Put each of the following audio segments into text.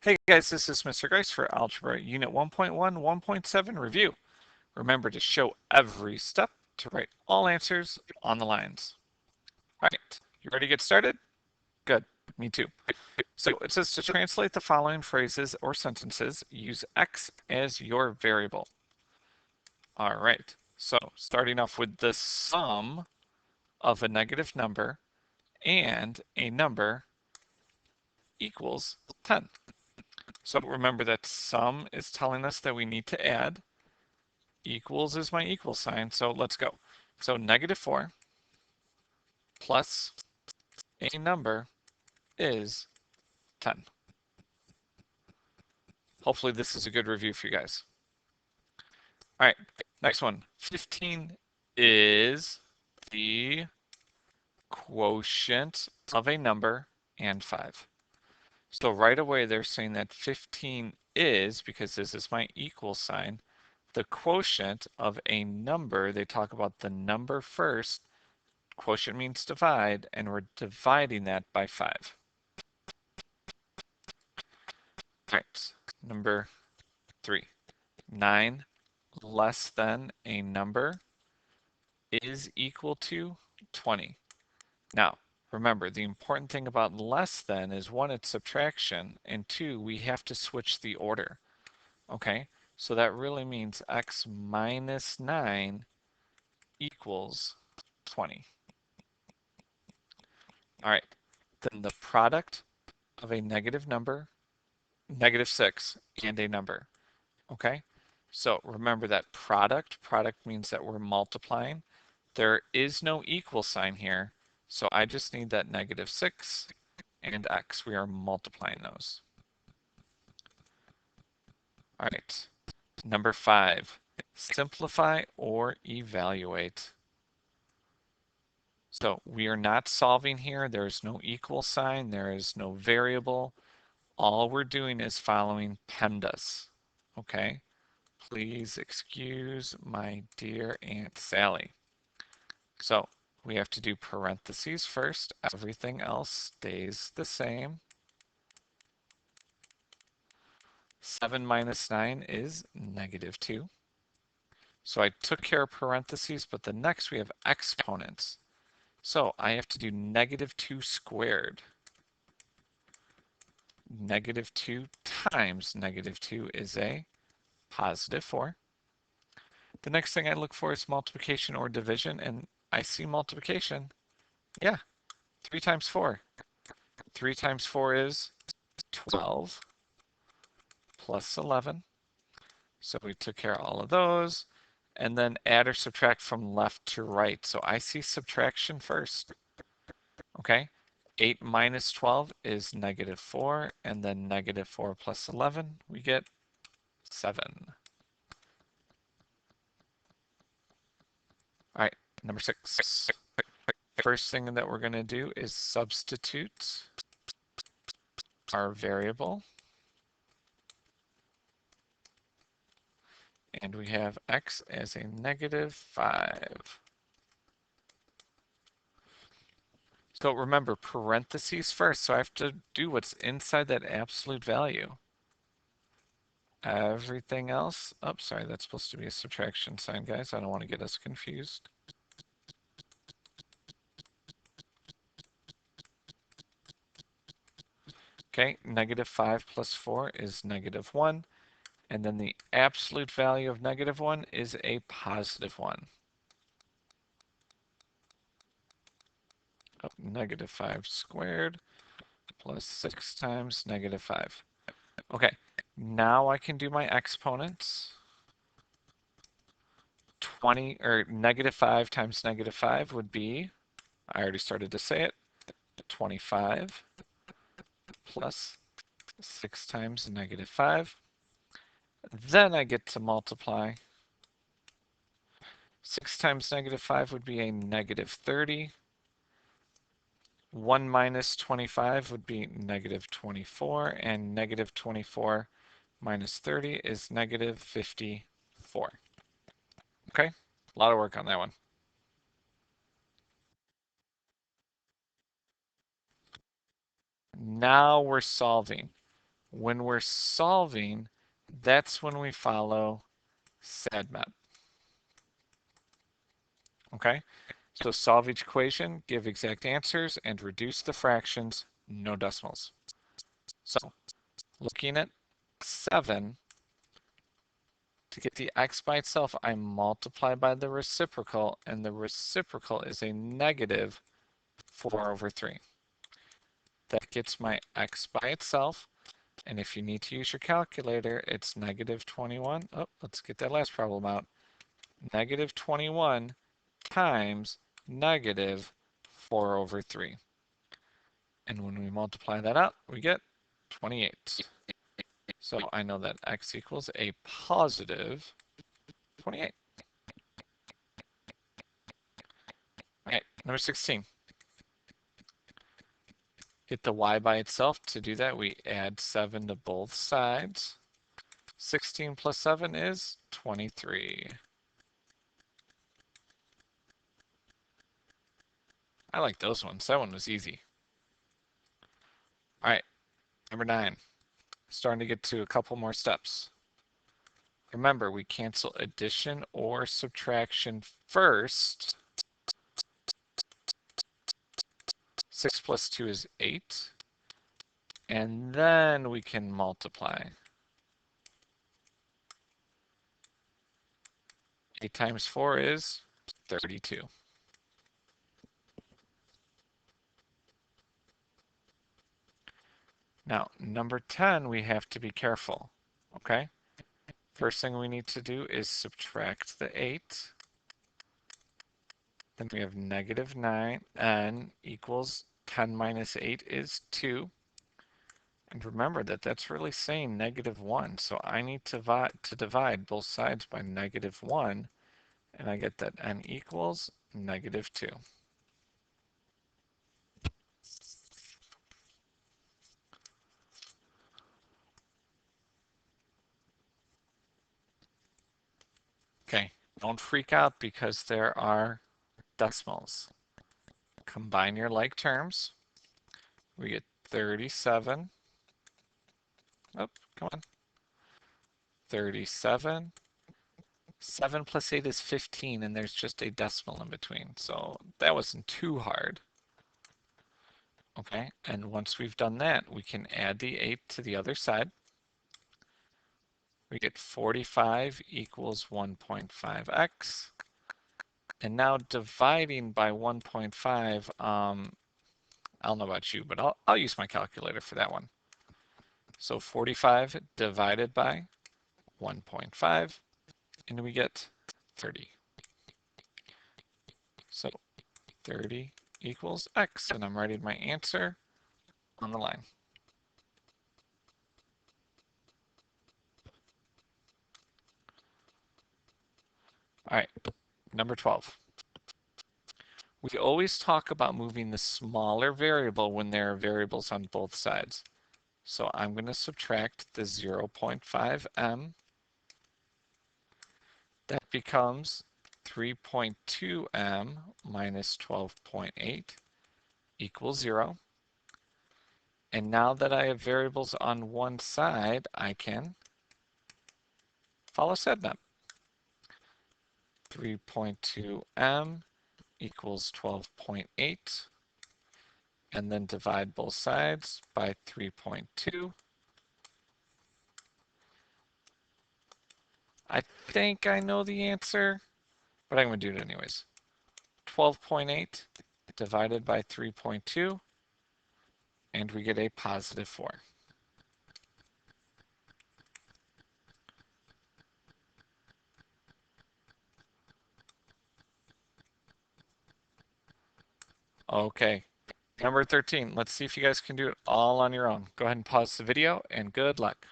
Hey guys, this is Mr. Grice for Algebra Unit 1.1, 1.7 review. Remember to show every step to write all answers on the lines. All right, you ready to get started? Good, me too. So it says to translate the following phrases or sentences, use X as your variable. All right, so starting off with the sum of a negative number and a number equals 10. So remember that sum is telling us that we need to add. Equals is my equal sign, so let's go. So -4 plus a number is 10. Hopefully this is a good review for you guys. All right, next one. 15 is the quotient of a number and 5. So right away they're saying that 15 is, because this is my equal sign, the quotient of a number. They talk about the number first. Quotient means divide, and we're dividing that by 5. All right, number 3. 9 less than a number is equal to 20. Now, remember, the important thing about less than is 1, it's subtraction, and 2, we have to switch the order. Okay, so that really means x minus 9 equals 20. All right, then the product of a negative number, -6, and a number. Okay, so remember that product means that we're multiplying. There is no equal sign here, so I just need that -6 and x. We are multiplying those. All right, number 5, simplify or evaluate. So we are not solving here. There is no equal sign. There is no variable. All we're doing is following PEMDAS. Okay, please excuse my dear Aunt Sally. So we have to do parentheses first. Everything else stays the same. 7 minus 9 is -2. So I took care of parentheses, but the next we have exponents. So I have to do -2 squared. -2 times -2 is a +4. The next thing I look for is multiplication or division, and I see multiplication. Yeah, 3 times 4. 3 times 4 is 12 plus 11. So we took care of all of those. And then add or subtract from left to right. So I see subtraction first. Okay, 8 minus 12 is -4, and then -4 plus 11, we get 7. All right, number 6. First thing that we're going to do is substitute our variable. And we have x as a -5. So remember, parentheses first, so I have to do what's inside that absolute value. Everything else, oh, sorry, that's supposed to be a subtraction sign, guys. I don't want to get us confused. Okay, -5 plus 4 is -1. And then the absolute value of -1 is a +1. Oh, -5 squared plus 6 times -5. Okay, now I can do my exponents. 20 or -5 times -5 would be, I already started to say it, 25 plus 6 times -5. Then I get to multiply. 6 times -5 would be a -30. 1 minus 25 would be -24, and -24 minus 30 is -54. Okay, a lot of work on that one. Now we're solving. When we're solving, that's when we follow SADMAP. Okay, so solve each equation, give exact answers, and reduce the fractions, no decimals. So looking at 7, to get the x by itself, I multiply by the reciprocal, and the reciprocal is a negative 4/3. That gets my x by itself, and if you need to use your calculator, it's negative 21. Oh, let's get that last problem out. Negative 21 times negative 4/3. And when we multiply that out, we get 28. So I know that x equals a positive 28. All right, number 16. Get the y by itself. To do that, we add 7 to both sides. 16 plus 7 is 23. I like those ones. That one was easy. All right, number 9. Starting to get to a couple more steps. Remember, we cancel addition or subtraction first. 6 plus 2 is 8. And then we can multiply. 8 times 4 is 32. Now, number 10, we have to be careful, okay? First thing we need to do is subtract the 8. Then we have negative 9, n equals 10 minus 8 is 2. And remember that that's really saying negative 1, so I need to divide both sides by negative 1, and I get that n equals negative 2. Okay, don't freak out because there are decimals. Combine your like terms. We get 37. Oh, come on. 37. 7 plus 8 is 15, and there's just a decimal in between. So that wasn't too hard. Okay, and once we've done that, we can add the 8 to the other side. We get 45 equals 1.5x. And now dividing by 1.5, I don't know about you, but I'll use my calculator for that one. So 45 divided by 1.5, and we get 30. So 30 equals x, and I'm writing my answer on the line. All right, number 12. We always talk about moving the smaller variable when there are variables on both sides. So I'm going to subtract the 0.5m. That becomes 3.2m minus 12.8 equals 0. And now that I have variables on one side, I can follow SADMAP. 3.2m equals 12.8, and then divide both sides by 3.2. I think I know the answer, but I'm going to do it anyways. 12.8 divided by 3.2, and we get a positive 4. Okay, number 13. Let's see if you guys can do it all on your own. Go ahead and pause the video, and good luck.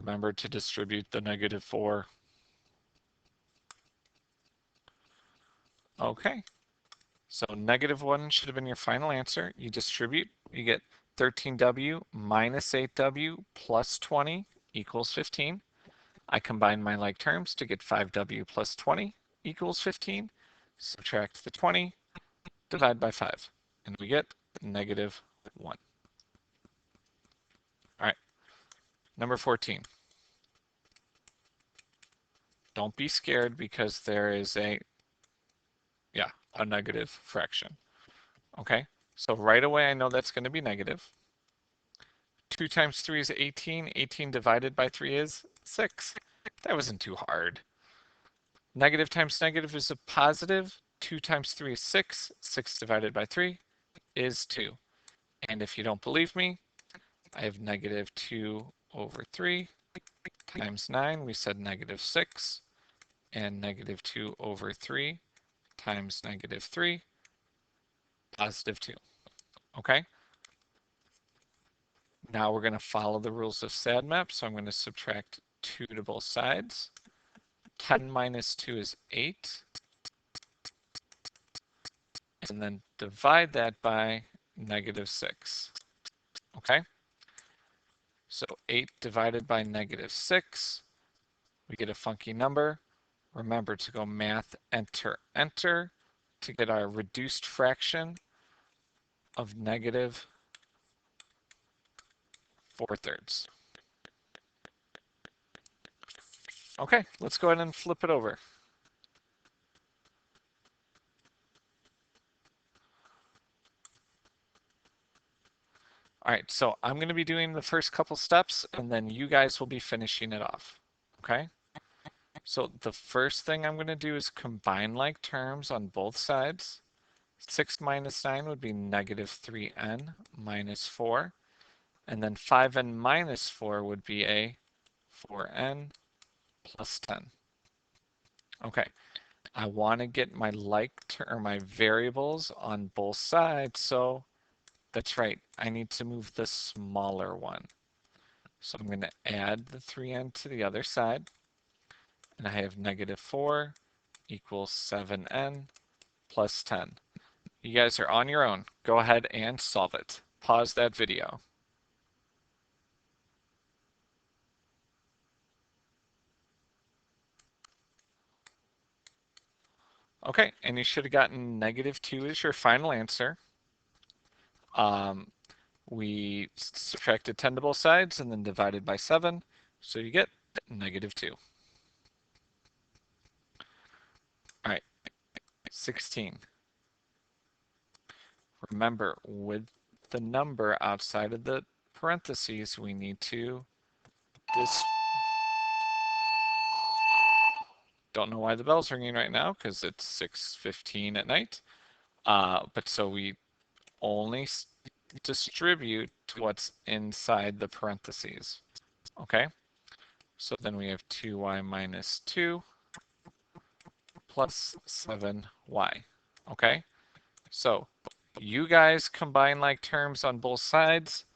Remember to distribute the negative 4. Okay, so negative 1 should have been your final answer. You distribute, you get 13w minus 8w plus 20 equals 15. I combine my like terms to get 5w plus 20 equals 15. Subtract the 20, divide by 5, and we get negative 1. All right, number 14. Don't be scared because there is a negative fraction. Okay, so right away I know that's going to be negative. 2 times 3 is 18. 18 divided by 3 is 6. That wasn't too hard. Negative times negative is a positive. 2 times 3 is 6. 6 divided by 3 is 2. And if you don't believe me, I have negative 2 over 3 times 9. We said negative 6. And negative 2 over 3 times negative 3, positive 2. Okay? Now we're going to follow the rules of SADMAP, so I'm going to subtract 2 to both sides. 10 minus 2 is 8. And then divide that by negative 6. Okay? So 8 divided by negative 6, we get a funky number. Remember to go math, enter, enter to get our reduced fraction of negative 4/3. Okay, let's go ahead and flip it over. All right, so I'm going to be doing the first couple steps and then you guys will be finishing it off. Okay? So the first thing I'm going to do is combine like terms on both sides. 6 minus 9 would be negative 3n minus 4. And then 5n minus 4 would be a 4n plus 10. Okay, I want to get my my variables on both sides, so that's right, I need to move the smaller one. So I'm going to add the 3n to the other side, and I have negative 4 equals 7n plus 10. You guys are on your own. Go ahead and solve it. Pause that video. Okay, and you should have gotten negative 2 as your final answer. We subtracted 10 to both sides and then divided by 7, so you get negative 2. All right, 16. Remember, with the number outside of the parentheses, we need to don't know why the bell's ringing right now because it's 6:15 at night. But so we only distribute to what's inside the parentheses. Okay, so then we have 2y minus 2 plus 7y. Okay, so you guys combine like terms on both sides,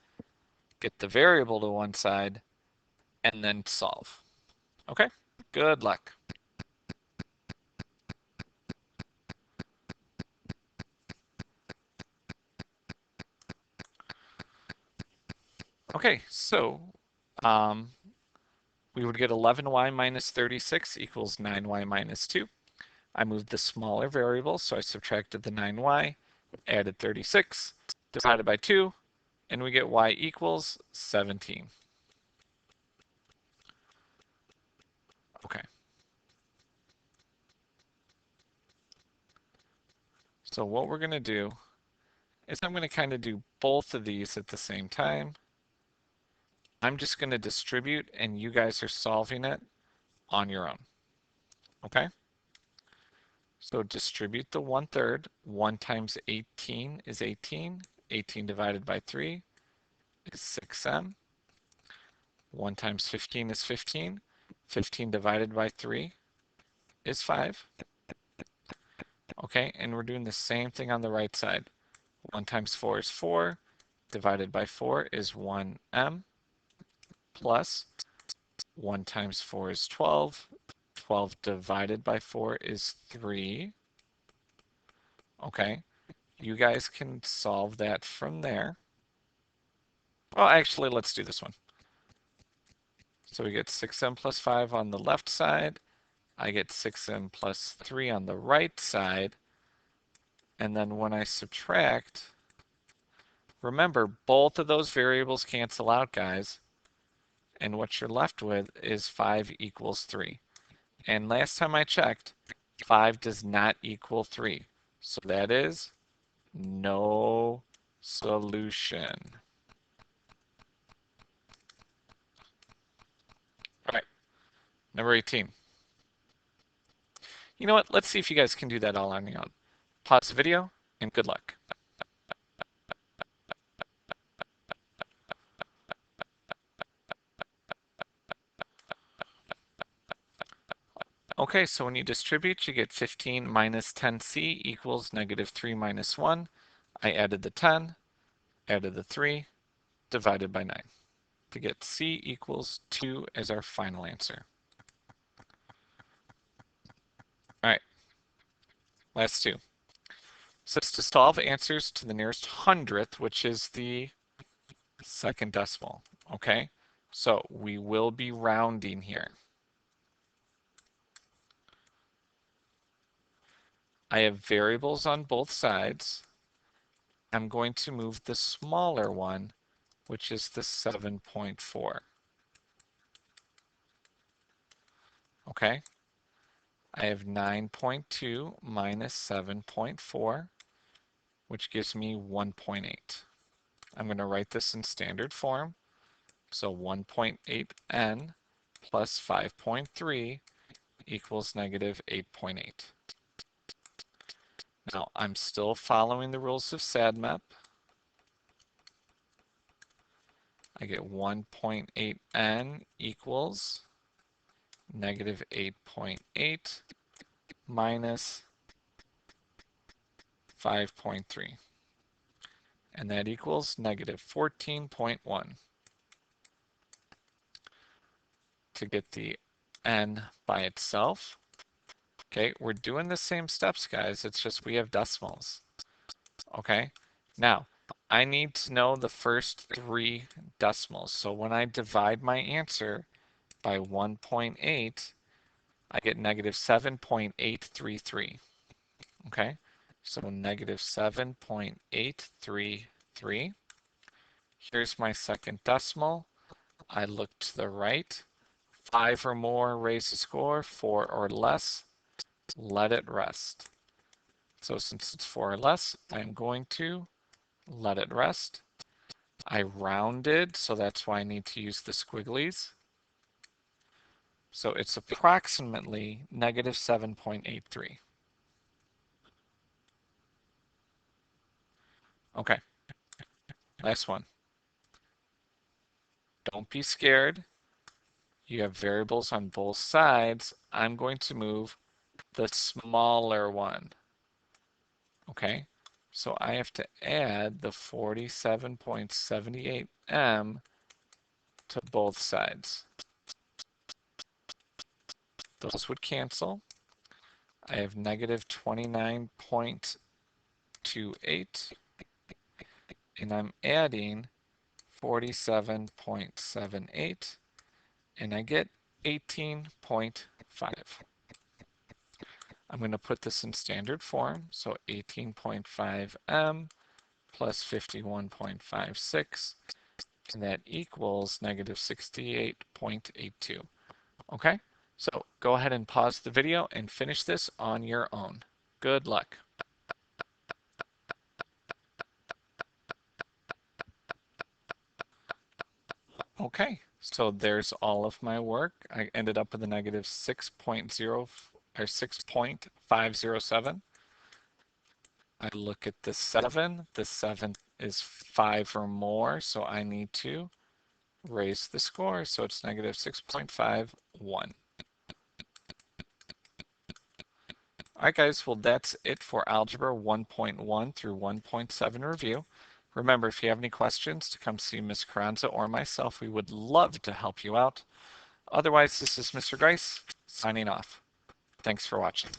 get the variable to one side, and then solve. Okay, good luck. Okay, so we would get 11y minus 36 equals 9y minus 2. I moved the smaller variable, so I subtracted the 9y, added 36, divided by 2, and we get y equals 17. Okay. So what we're going to do is I'm going to kind of do both of these at the same time. I'm just going to distribute, and you guys are solving it on your own. Okay? So distribute the 1/3. 1 times 18 is 18. 18 divided by 3 is 6m. 1 times 15 is 15. 15 divided by 3 is 5. Okay, and we're doing the same thing on the right side. 1 times 4 is 4. Divided by 4 is 1m. Plus 1 times 4 is 12. 12 divided by 4 is 3. Okay, you guys can solve that from there. Well, actually, let's do this one. So we get 6m plus 5 on the left side. I get 6m plus 3 on the right side. And then when I subtract, Remember, both of those variables cancel out, guys. And what you're left with is 5 equals 3. And last time I checked, 5 does not equal 3. So that is no solution. All right, number 18. You know what? Let's see if you guys can do that all on your own. Pause the video and good luck. Okay, so when you distribute, you get 15 minus 10c equals negative 3 minus 1. I added the 10, added the 3, divided by 9 to get c equals 2 as our final answer. All right, last two. So it's to solve answers to the nearest hundredth, which is the second decimal, okay? So we will be rounding here. I have variables on both sides. I'm going to move the smaller one, which is the 7.4. Okay? I have 9.2 minus 7.4, which gives me 1.8. I'm going to write this in standard form. So 1.8n plus 5.3 equals negative 8.8. Now, I'm still following the rules of SADMAP. I get 1.8n equals negative 8.8 minus 5.3. And that equals negative 14.1. To get the n by itself, okay, we're doing the same steps, guys. It's just we have decimals. Okay, now I need to know the first 3 decimals. So when I divide my answer by 1.8, I get negative 7.833. Okay, so negative 7.833. Here's my second decimal. I look to the right. 5 or more, raise the score. 4 or less, let it rest. So since it's 4 or less, I'm going to let it rest. I rounded, so that's why I need to use the squigglies. So it's approximately negative 7.83. Okay, last one. Don't be scared. You have variables on both sides. I'm going to move the smaller one. Okay, so I have to add the 47.78 m to both sides. Those would cancel. I have negative 29.28, and I'm adding 47.78, and I get 18.5. I'm going to put this in standard form, so 18.5 m plus 51.56, and that equals negative 68.82. Okay, so go ahead and pause the video and finish this on your own. Good luck. Okay, so there's all of my work. I ended up with a negative 6.0 or 6.507. I look at the 7. The 7 is 5 or more, so I need to raise the score, so it's negative 6.51. All right, guys, well, that's it for Algebra 1.1 through 1.7 review. Remember, if you have any questions, to come see Ms. Carranza or myself. We would love to help you out. Otherwise, this is Mr. Grice signing off. Thanks for watching.